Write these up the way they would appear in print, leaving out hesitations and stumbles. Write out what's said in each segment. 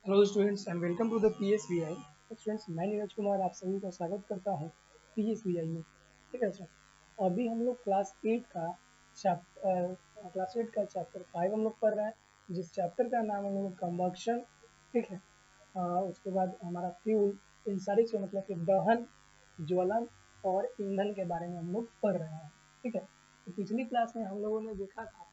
Hello students and welcome to the PSVI. Students, मैं नीरज कुमार आप सभी का स्वागत करता हूं पीएसवीआई में। ठीक है स्टूडेंट्स, अभी हम लोग क्लास 8 का चैप्टर 5 हम लोग पढ़ रहे हैं, जिस चैप्टर का नाम हम लोग कंबक्शन। ठीक है। उसके बाद हमारा फ्यूल, इन सारी चीज़ों मतलब कि दहन, ज्वलन और ईंधन के बारे में हम लोग पढ़ रहे हैं। ठीक है। तो पिछली क्लास में हम लोगों ने देखा था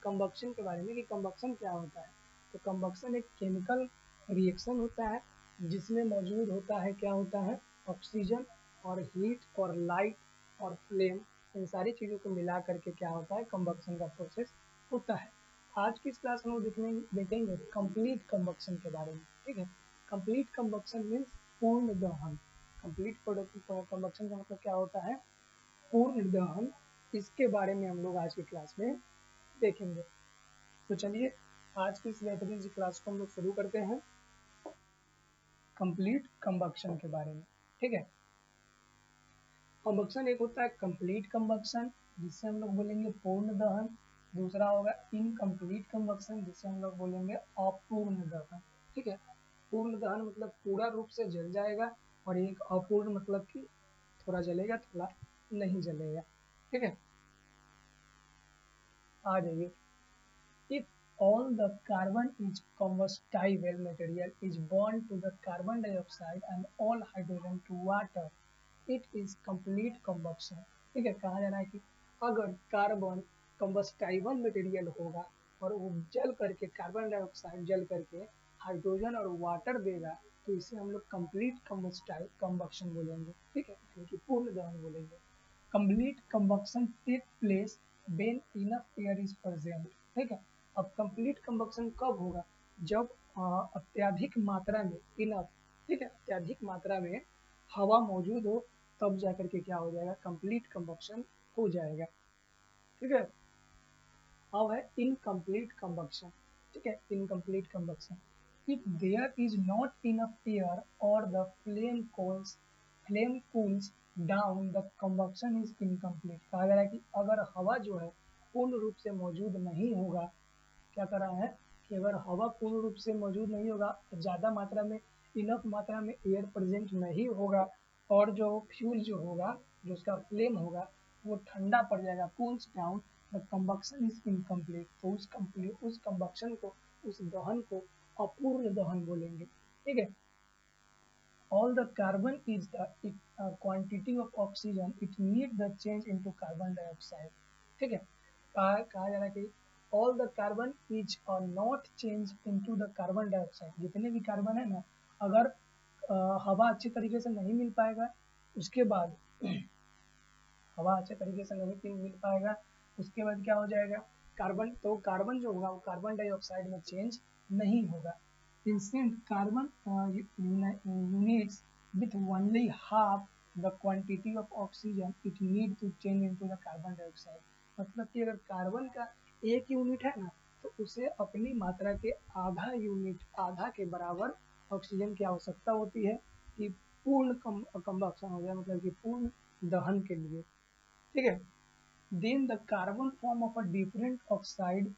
कंबक्शन के बारे में कि कंबक्शन क्या होता है। तो कंबक्शन एक केमिकल रिएक्शन होता है जिसमें मौजूद होता है, क्या होता है, ऑक्सीजन और हीट और लाइट और फ्लेम, इन सारी चीज़ों को मिला करके क्या होता है, कंबक्शन का प्रोसेस होता है। आज की इस क्लास में हम देखेंगे कंप्लीट कंबक्शन के बारे में। ठीक है। कंप्लीट कंबक्शन मीन्स पूर्ण दहन। कंप्लीट कंबक्शन का मतलब क्या होता है, पूर्ण दहन। इसके बारे में हम लोग आज की क्लास में देखेंगे। तो चलिए आज की इस बेहतरीन सी क्लास को हम लोग शुरू करते हैं कंप्लीट कंबक्शन के बारे में। ठीक है। कंबक्शन एक होता है कंप्लीट कंबक्शन, जिससे हम लोग बोलेंगे पूर्ण दहन। दूसरा होगा इनकम्प्लीट कंबक्शन, जिससे हम लोग बोलेंगे अपूर्ण दहन। ठीक है। पूर्ण दहन मतलब पूरा रूप से जल जाएगा, और एक अपूर्ण मतलब कि थोड़ा जलेगा थोड़ा नहीं जलेगा। ठीक है। आ जाइए। If all the carbon is combustible material is burned to the carbon dioxide and all hydrogen to water, it is complete combustion। ठीक है। कहा जा रहा है कि अगर कार्बन कंबस्टाइबल मटेरियल होगा और वो जल करके कार्बन डाइऑक्साइड जल करके हाइड्रोजन और वाटर देगा, तो इसे हम लोग कंप्लीट कंबक्शन बोलेंगे। ठीक है, यानी कि पूर्ण दहन बोलेंगे। Complete combustion take place when enough air is present. ठीक है। अब कंप्लीट कंबक्शन कब होगा, जब अत्यधिक मात्रा में इनफ, ठीक है, अत्यधिक मात्रा में हवा मौजूद हो, तब जाकर के क्या हो जाएगा, कंप्लीट कंबक्शन हो जाएगा। ठीक है। अब है इनकम्प्लीट कंबक्शन। ठीक है। Incomplete combustion, if there is not enough air और the flame cools down, the combustion is incomplete. कहा जा रहा है कि अगर हवा जो है पूर्ण रूप से मौजूद नहीं होगा, क्या कर रहा है कि अगर हवा पूर्ण रूप से मौजूद नहीं होगा, ज़्यादा मात्रा में, इनफ मात्रा में एयर प्रेजेंट नहीं होगा, और जो फ्यूल जो होगा, जो उसका फ्लेम होगा, वो ठंडा पड़ जाएगा, cools down, the combustion is incomplete. तो उस कंबक्शन को, उस दहन को अपूर्ण दहन बोलेंगे। ठीक है। all the carbon is the quantity of oxygen it need the change into carbon dioxide। ठीक है। कहा जा रहा है कि all the carbon is not change into the carbon dioxide। जितने भी कार्बन है ना, अगर हवा अच्छे तरीके से नहीं मिल पाएगा, उसके बाद हवा अच्छे तरीके से नहीं मिल पाएगा, उसके बाद क्या हो जाएगा, कार्बन, तो कार्बन जो होगा वो कार्बन डाइऑक्साइड में चेंज नहीं होगा। Instant carbon units with only half the quantity of oxygen it need to change into the carbon dioxide। मतलब कि अगर कार्बन का 1 यूनिट है ना, तो उसे अपनी मात्रा के आधा यूनिट, आधा के बराबर ऑक्सीजन की आवश्यकता होती है कि पूर्ण कंबक्शन हो जाए, मतलब कि पूर्ण दहन के लिए। ठीक है। Then the carbon form of a different oxide,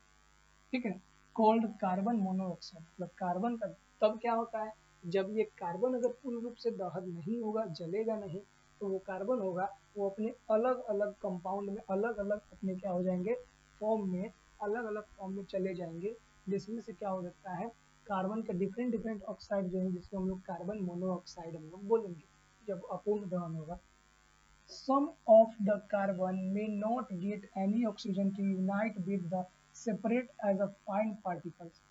ठीक है, कॉल्ड कार्बन मोनोऑक्साइड। मतलब कार्बन का तब क्या होता है, जब ये कार्बन अगर पूर्ण रूप से दहन नहीं होगा, जलेगा नहीं, तो वो कार्बन होगा, वो अपने अलग अलग कंपाउंड में, अलग अलग अपने क्या हो जाएंगे, फॉर्म में, अलग अलग फॉर्म में चले जाएंगे, जिसमें से क्या हो सकता है, कार्बन का डिफरेंट डिफरेंट ऑक्साइड जो है, जिसको हम लोग कार्बन मोनोऑक्साइड हम लोग बोलेंगे जब अपूर्ण दहन होगा। Some of the carbon may not get any oxygen to unite with the separate as a fine particles।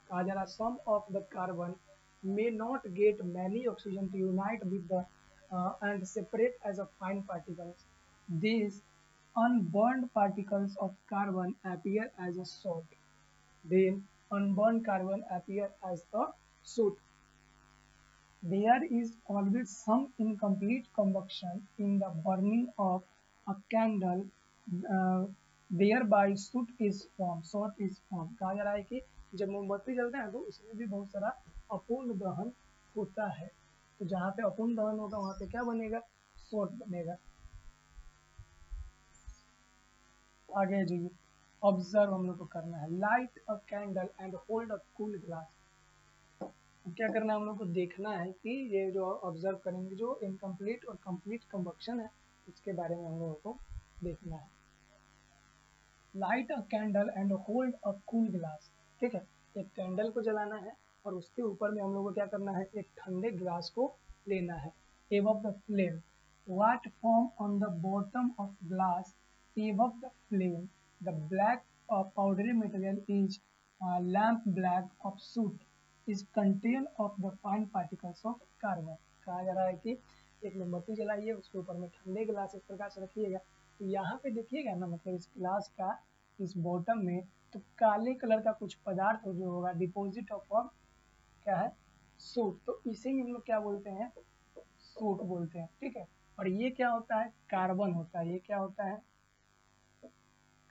कहा जा रहा है some of the carbon may not get many oxygen to unite with the and separate as a fine particles। These unburned particles of carbon appear as a soot, then unburned carbon appear as a soot। There is always some incomplete combustion in the burning of a candle, thereby soot is formed। soot is formed। कहा जा रहा है कि जब मोमबत्ती जलता है तो उसमें भी बहुत सारा अपूर्ण दहन होता है। तो जहाँ पे अपूर्ण दहन होगा वहाँ पे क्या बनेगा, सोट बनेगा। आगे जाइए। ऑब्जर्व हम लोग को करना है, light a candle and hold a cool glass. क्या करना है हम लोग को, देखना है कि ये जो ऑब्जर्व करेंगे जो इनकम्प्लीट और कंप्लीट कंबक्शन है उसके बारे में हम लोगों को देखना है। Light a candle and hold a cool glass, ठीक है, एक कैंडल को जलाना है और उसके ऊपर में हम लोग को क्या करना है, एक ठंडे ग्लास को लेना है। above the flame, what form on the bottom of glass above the flame, the black powdery material is lamp black of soot is contained of the fine particles of carbon। कहा जा रहा है कि एक मोमबत्ती जलाइए, उसके ऊपर में ठंडे गिलास इस प्रकार से रखिएगा, तो यहाँ पे देखिएगा ना, मतलब इस गिलास का इस बॉटम में तो काले कलर का कुछ पदार्थ जो होगा, डिपॉजिट ऑफ क्या है, सूट, तो इसे ही हम लोग क्या बोलते हैं, सूट बोलते हैं, ठीक है। और ये क्या होता है, कार्बन होता है। ये क्या होता है,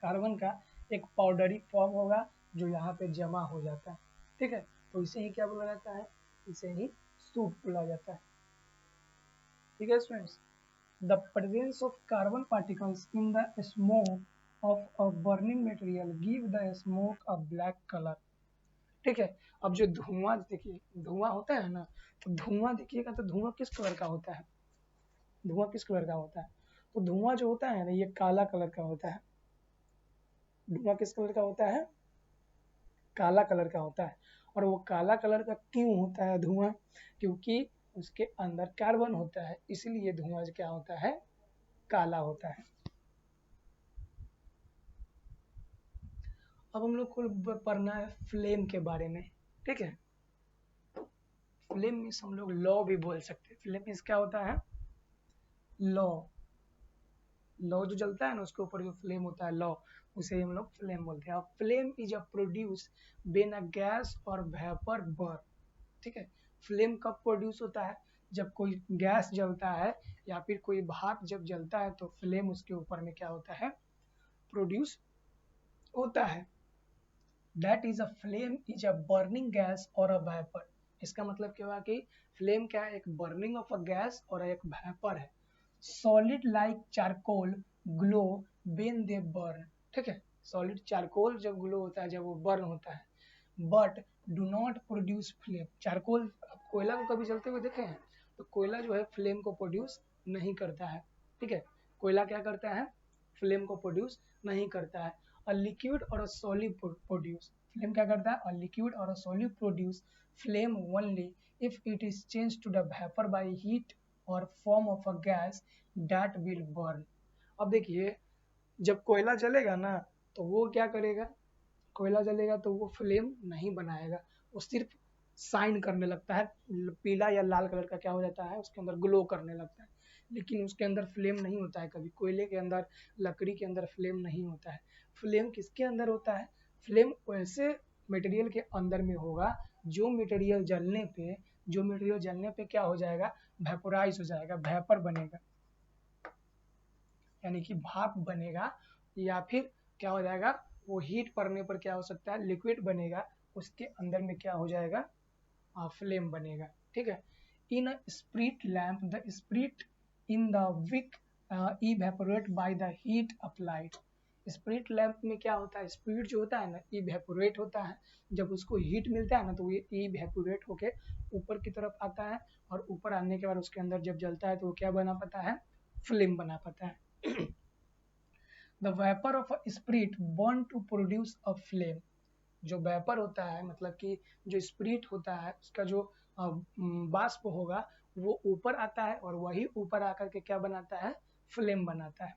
कार्बन का एक पाउडरी फॉर्म होगा जो यहाँ पे जमा हो जाता है, ठीक है, तो इसे ही क्या बोला जाता है, इसे ही सूट बोला जाता है, ठीक है students. The presence of carbon particles in the smoke of a burning material give the smoke a black color, ठीक है। अब जो धुआं देखिए, धुआं होता है ना, तो धुआं देखिएगा तो धुआं किस कलर का होता है, धुआं किस कलर का होता है, तो धुआं जो होता है ना ये काला कलर का होता है। धुआं किस कलर का होता है, काला कलर का होता है। और वो काला कलर का क्यों होता है धुआं, क्योंकि उसके अंदर कार्बन होता है, इसलिए धुआं क्या होता है, काला होता है। अब हम लोग को पढ़ना है फ्लेम के बारे में, ठीक है। फ्लेम मीन्स हम लोग लॉ भी बोल सकते हैं। फ्लेम मीन्स क्या होता है, लॉ, लॉ जो जलता है ना उसके ऊपर जो फ्लेम होता है लॉ, उसे हम लोग फ्लेम बोलते हैं। Flame is a produce when a gas और वेपर बर्न, ठीक है। फ्लेम कब प्रोड्यूस होता है, जब कोई गैस जलता है या फिर कोई भाप जब जलता है तो फ्लेम उसके ऊपर में क्या होता है, प्रोड्यूस होता है। That is a flame is a burning gas और अ वेपर। इसका मतलब क्या हुआ कि फ्लेम क्या है, एक बर्निंग ऑफ अ गैस और एक वेपर है। Solid like charcoal glow when they burn, ठीक है। सॉलिड चारकोल जब ग्लो होता है, जब वो बर्न होता है, but do not produce flame. Charcoal, कोयला को कभी जलते हुए देखे हैं, तो कोयला जो है फ्लेम को प्रोड्यूस नहीं करता है, ठीक है। कोयला क्या करता है, फ्लेम को प्रोड्यूस नहीं करता है। अ लिक्विड और अ सॉलिड प्रोड्यूस, फ्लेम क्या करता है, अ लिक्विड और a solid produce flame only if it is change to the vapour by heat और form of a gas that will burn. अब देखिए, जब कोयला जलेगा ना तो वो क्या करेगा, कोयला जलेगा तो वो फ्लेम नहीं बनाएगा, वो सिर्फ शाइन करने लगता है, पीला या लाल कलर का क्या हो जाता है, उसके अंदर ग्लो करने लगता है, लेकिन उसके अंदर फ्लेम नहीं होता है। कभी कोयले के अंदर, लकड़ी के अंदर फ्लेम नहीं होता है। फ्लेम किसके अंदर होता है, फ्लेम वैसे मटेरियल के अंदर में होगा जो मटेरियल जलने पे, जो मटेरियल जलने पे क्या हो जाएगा, वेपोराइज हो जाएगा, वेपर बनेगा, यानी कि भाप बनेगा, या फिर क्या हो जाएगा, वो हीट पड़ने पर क्या हो सकता है, लिक्विड बनेगा, उसके अंदर में क्या हो जाएगा, फ्लेम बनेगा, ठीक है। In a spirit lamp the spirit in the wick evaporate by the heat applied. Spirit lamp में क्या होता है, स्प्रिट जो होता है ना इवेपोरेट होता है, जब उसको हीट मिलता है ना तो ये इवेपोरेट होके ऊपर की तरफ आता है, और ऊपर आने के बाद उसके अंदर जब जलता है तो वो क्या बना पाता है, फ्लेम बना पाता है। The vapour of a spirit burn to produce a flame. जो वेपर होता है, मतलब कि जो स्प्रिट होता है उसका जो बाष्प होगा वो ऊपर आता है, और वही ऊपर आकर के क्या बनाता है, फ्लेम बनाता है।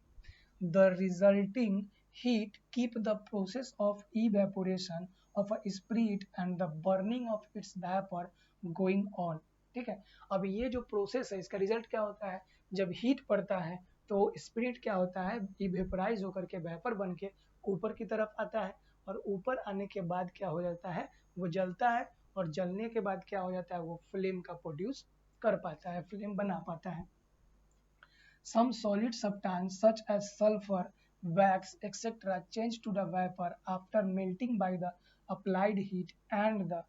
The resulting heat keep the process of evaporation of a spirit and the burning of its vapor going on, ठीक है। अब ये जो प्रोसेस है इसका रिजल्ट क्या होता है, जब हीट पड़ता है तो स्पिरिट क्या होता है, इवेपोराइज होकर के वेपर बन के ऊपर की तरफ आता है, और ऊपर आने के बाद क्या हो जाता है, वो जलता है, और जलने के बाद क्या हो जाता है, वो फ्लेम का प्रोड्यूस कर पाता है, फ्लेम बना पाता है। Some solid substance such as sulfur, wax, etc. change to the vapor after melting by the applied heat and the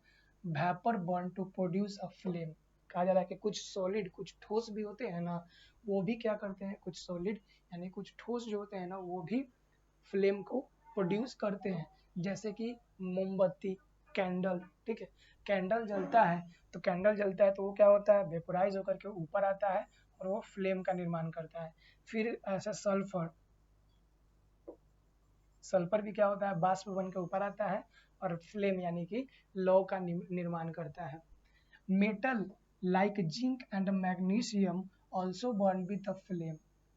vapor burn to produce a flame। कहा जा रहा है कि कुछ सॉलिड, कुछ ठोस भी होते हैं ना, वो भी क्या करते हैं, कुछ सॉलिड यानी कुछ ठोस जो होते हैं ना वो भी फ्लेम को प्रोड्यूस करते हैं, जैसे कि मोमबत्ती, कैंडल, ठीक है। कैंडल जलता है तो वो क्या होता है, वेपोराइज होकर के ऊपर आता है और वो फ्लेम का निर्माण करता है। फिर ऐसा सल्फर भी क्या होता है, बाष्प बन के ऊपर आता है और फ्लेम यानी कि लौ का निर्माण करता है। Metal like zinc and magnesium also burn with the flame.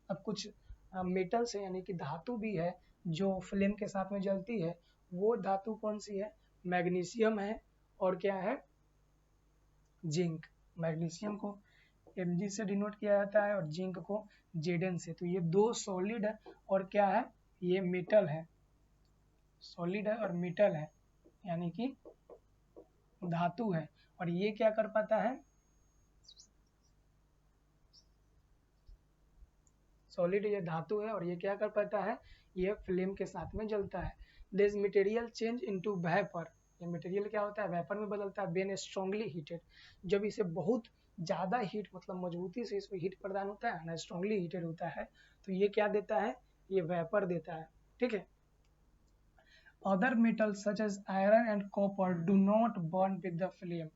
अब कुछ मेटल से यानी कि धातु भी है जो फ्लेम के साथ में जलती है। वो धातु कौन सी है, मैग्नीशियम है और क्या है, जिंक। मैग्नीशियम को Mg से डिनोट किया जाता है और जिंक को Zn से। तो ये दो सॉलिड है और क्या है, ये मेटल है, सॉलिड है और मेटल है यानी कि धातु है। और ये क्या कर पाता है, सॉलिड ये धातु है और ये क्या कर पाता है, ये फ्लेम के साथ में जलता है। This material change into vapour, ये मटेरियल क्या होता है, वेपर में बदलता है। व्हेन स्ट्रांगली हीटेड, जब इसे बहुत ज़्यादा हीट मतलब मजबूती से इसको हीट प्रदान होता है ना, स्ट्रांगली हीटेड होता है तो ये क्या देता है, ये वेपर देता है, ठीक है। Other metals such as iron and copper do not burn with the flame.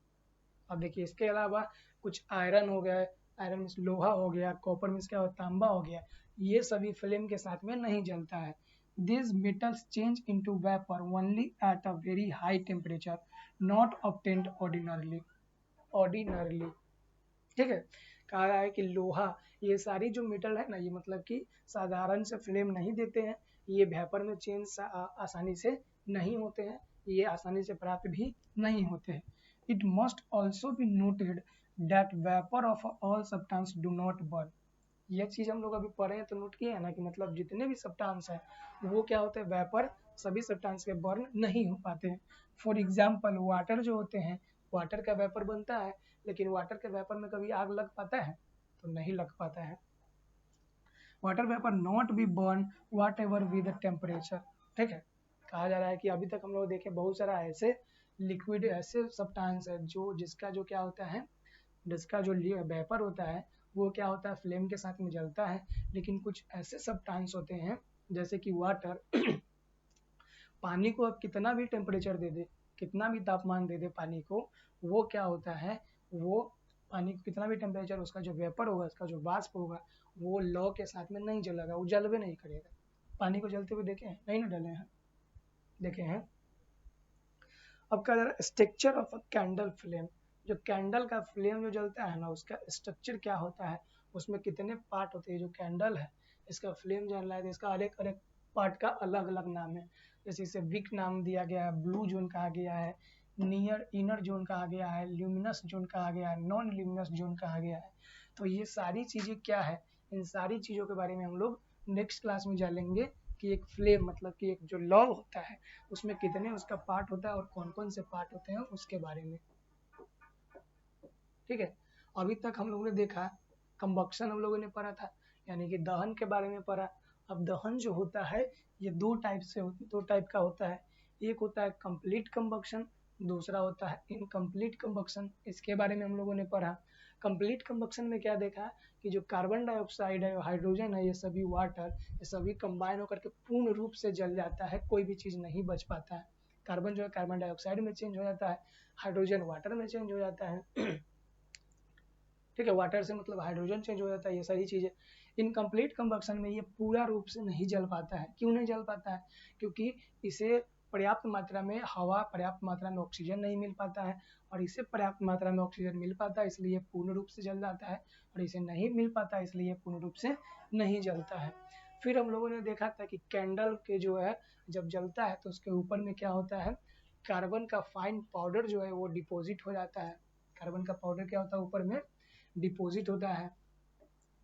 अब देखिए इसके अलावा कुछ आयरन हो गया, आयरन मीन्स लोहा हो गया, कॉपर मीन्स क्या होता है, तांबा हो गया, ये सभी फ्लेम के साथ में नहीं जलता है। These metals change into vapor only at a very high temperature, not obtained ordinarily, ठीक है। कहा रहा है कि लोहा, ये सारी जो मेटल है ना, ये मतलब कि साधारण से फ्लेम नहीं देते हैं, ये वेपर में चेंज आसानी से नहीं होते हैं, ये आसानी से प्राप्त भी नहीं होते हैं। It must also be noted that vapour of all substance do not burn. यह चीज़ हम लोग अभी पढ़े हैं तो नोट किए हैं ना कि मतलब जितने भी सब्सटेंस है वो क्या होते हैं, वेपर, सभी सब्सटेंस के बर्न नहीं हो पाते हैं। फॉर एग्जाम्पल वाटर जो होते हैं, वाटर का वेपर बनता है लेकिन वाटर के वेपर में कभी आग लग पाता है, तो नहीं लग पाता है। Water vapour not be burn whatever with temperature, ठीक है। कहा जा रहा है कि अभी तक हम लोग देखे बहुत सारा ऐसे लिक्विड, ऐसे सब्सटेंस है जो जिसका जो क्या होता है, जिसका जो वेपर होता है वो क्या होता है, फ्लेम के साथ में जलता है। लेकिन कुछ ऐसे सब्सटेंस होते हैं जैसे कि वाटर पानी को अब कितना भी टेम्परेचर दे दे, कितना भी तापमान दे दे पानी को, वो क्या होता है, वो पानी को कितना भी टेम्परेचर, उसका जो वेपर होगा, उसका जो वाष्प होगा, वो लौ के साथ में नहीं जलेगा, वो जलवे नहीं करेगा। पानी को जलते हुए देखे हैं, नहीं ना डले हैं, देखे हैं। अब क्या structure of a candle flame, जो कैंडल का फ्लेम जो जलता है ना, उसका स्ट्रक्चर क्या होता है, उसमें कितने पार्ट होते हैं। जो कैंडल है इसका फ्लेम जल रहा है तो इसका अलग अलग पार्ट का अलग अलग नाम है। जैसे इसे विक नाम दिया गया है, ब्लू जोन कहा गया है, नियर इनर जोन कहा गया है, ल्यूमिनस जोन कहा गया है, नॉन ल्यूमिनस जोन कहा गया है। तो ये सारी चीज़ें क्या है, इन सारी चीज़ों के बारे में हम लोग नेक्स्ट क्लास में जानेंगे कि एक फ्लेम मतलब कि एक जो लौ होता है उसमें कितने उसका पार्ट होता है और कौन कौन से पार्ट होते हैं उसके बारे में, ठीक है। अभी तक हम लोगों ने देखा कंबक्शन हम लोगों ने पढ़ा था, यानी कि दहन के बारे में पढ़ा। अब दहन जो होता है ये दो टाइप का होता है। एक होता है कंप्लीट कंबक्शन, दूसरा होता है इनकम्प्लीट कंबक्शन। इसके बारे में हम लोगों ने पढ़ा। कंप्लीट कंबक्शन में क्या देखा कि जो कार्बन डाइऑक्साइड है, हाइड्रोजन है, ये सभी वाटर, ये सभी कंबाइन होकर के पूर्ण रूप से जल जाता है, कोई भी चीज़ नहीं बच पाता है। कार्बन जो है कार्बन डाइऑक्साइड में चेंज हो जाता है, हाइड्रोजन वाटर में चेंज हो जाता है, ठीक है। वाटर से मतलब हाइड्रोजन चेंज हो जाता है, ये सारी चीज़ें। इनकम्प्लीट कंबक्शन में ये पूरा रूप से नहीं जल पाता है। क्यों नहीं जल पाता है, क्योंकि इसे पर्याप्त मात्रा में हवा, पर्याप्त मात्रा में ऑक्सीजन नहीं मिल पाता है, और इसे पर्याप्त मात्रा में ऑक्सीजन मिल पाता है इसलिए पूर्ण रूप से जल जाता है, और इसे नहीं मिल पाता इसलिए पूर्ण रूप से नहीं जलता है। फिर हम लोगों ने देखा था कि कैंडल के जो है जब जलता है तो उसके ऊपर में क्या होता है, कार्बन का फाइन पाउडर जो है वो डिपॉजिट हो जाता है। कार्बन का पाउडर क्या होता है, ऊपर में डिपॉजिट होता है,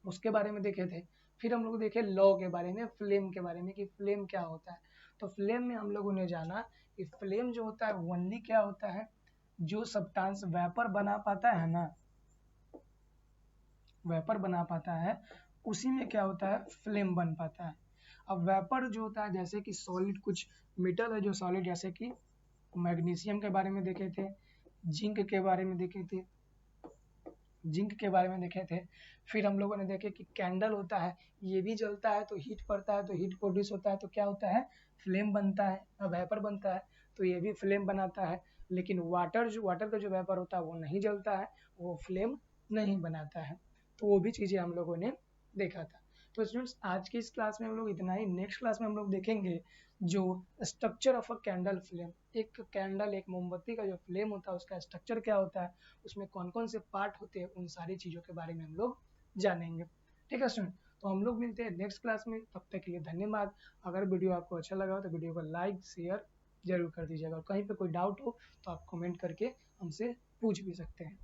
उसके बारे में देखे थे। फिर हम लोग देखे लॉ के बारे में, फ्लेम के बारे में कि फ्लेम क्या होता है। तो फ्लेम में हम लोगों ने जाना कि फ्लेम जो होता है ओनली क्या होता है, जो सब्सटेंस वेपर बना पाता है ना, वेपर बना पाता है उसी में क्या होता है, फ्लेम बन पाता है। अब वेपर जो होता है जैसे कि सॉलिड, कुछ मेटल है जो सॉलिड, जैसे कि मैग्नीशियम के बारे में देखे थे, जिंक के बारे में देखे थे, जिंक के बारे में देखे थे। फिर हम लोगों ने देखे कि कैंडल होता है, ये भी जलता है तो हीट पड़ता है, तो हीट प्रोड्यूस होता है तो क्या होता है, फ्लेम बनता है, वेपर बनता है, तो ये भी फ्लेम बनाता है। लेकिन वाटर का जो वेपर होता है वो नहीं जलता है, वो फ्लेम नहीं बनाता है। तो वो भी चीज़ें हम लोगों ने देखा था। तो स्टूडेंट्स आज की इस क्लास में हम लोग इतना ही। नेक्स्ट क्लास में हम लोग देखेंगे जो structure of a candle flame, एक कैंडल, एक मोमबत्ती का जो फ्लेम होता है उसका स्ट्रक्चर क्या होता है, उसमें कौन कौन से पार्ट होते हैं, उन सारी चीज़ों के बारे में हम लोग जानेंगे। ठीक है स्टूडेंट, तो हम लोग मिलते हैं नेक्स्ट क्लास में। तब तक के लिए धन्यवाद। अगर वीडियो आपको अच्छा लगा हो तो वीडियो को लाइक शेयर जरूर कर दीजिएगा, और कहीं पे कोई डाउट हो तो आप कमेंट करके हमसे पूछ भी सकते हैं।